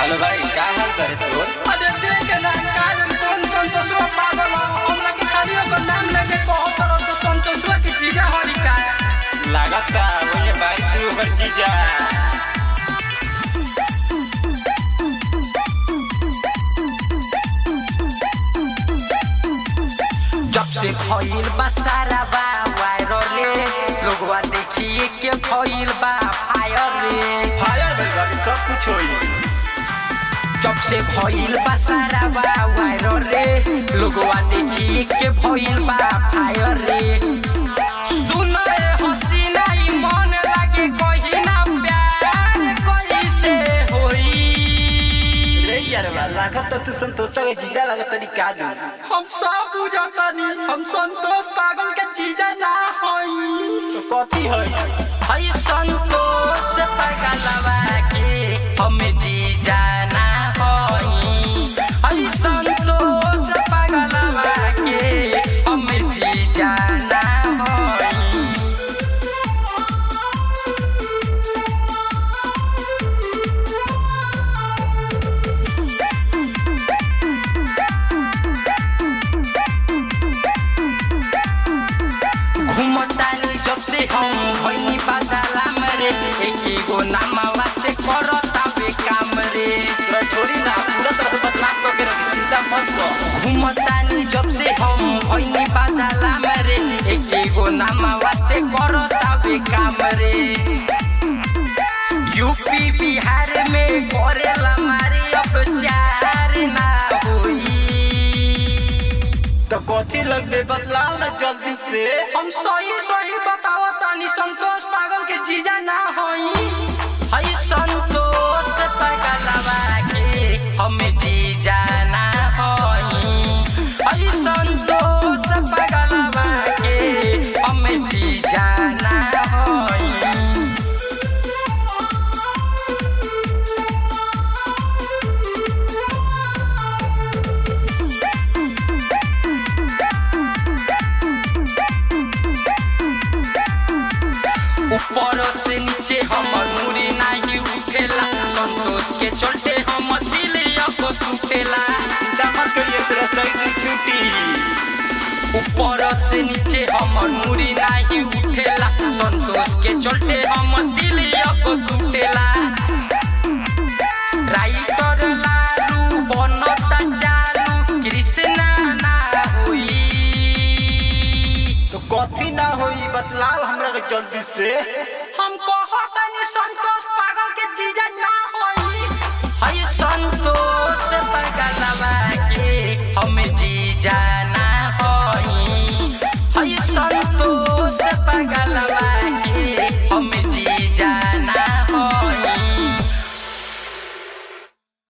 Hello भाई, क्या हाल करे तोर? अरे देख ना कायम कौन संतोषवा पागल हमरा के खाली ओकर नाम लेके कहत रहो तो संतोषवा की चीज हरी का लागता ओए भाई तू ओकर जीजा। जब से भइल बा सारा बा वायरल रे लोगवा देखिए के भइल बा फायर रे फायर भइल बा सब कुछ होई। जब से भइल बा सारा बा वायरल रे लोगवा देखिए के भइल बा फायर रे सुन रे हसीना ई मन लागे कहीं ना प्यार कहीं से होई रे यार लागत तू संतोष के जीजा लागत तनी का दू। हम सब बुझतानी हम संतोष पागल के चीजा ना होई तो कथी है? हई संतोष पागलवा के हम जीजा ना होई हई संतोष पागलवा के हम जीजा ना होई। घूमतानी जब से हम भइनी बादला मरे एक गो नामवा से करतावे काम रे तोरा छोड़ी ना पूरा तरह बदलाव करके रखी, चिंता मत कर। घूमतानी जब से हम भइनी बादला मरे एक गो नामवा से करतावे काम रे यूपी बिहार में करेला मारे अब चार ना होई तो कथी लगबे बतलाओ ना जल्दी से। हम सही सही बताओ तानी संतोष पागल के जीजा ना होई हई संतोष पागलवा के हम जीजा ना होई हई संतोष पागलवा के हम जीजा ना होई। ऊपर से नीचे हमर मुड़ी नहीं उठेला संतोष के चलते हम दिल अब टूटेला चिंता मत करिए तेरा सही छुट्टी। ऊपर से नीचे हमर मुड़ी नहीं उठेला संतोष के चलते हम दिल अब टूटेला राइटर लालू बनता चालू कृष्णा ना होई तो कथी ना होई बतलाओ हमरा के जल्दी से। हम कहतानी संतोष पागल के जीजा ना होई हई संतोष पागलवा के हम जीजा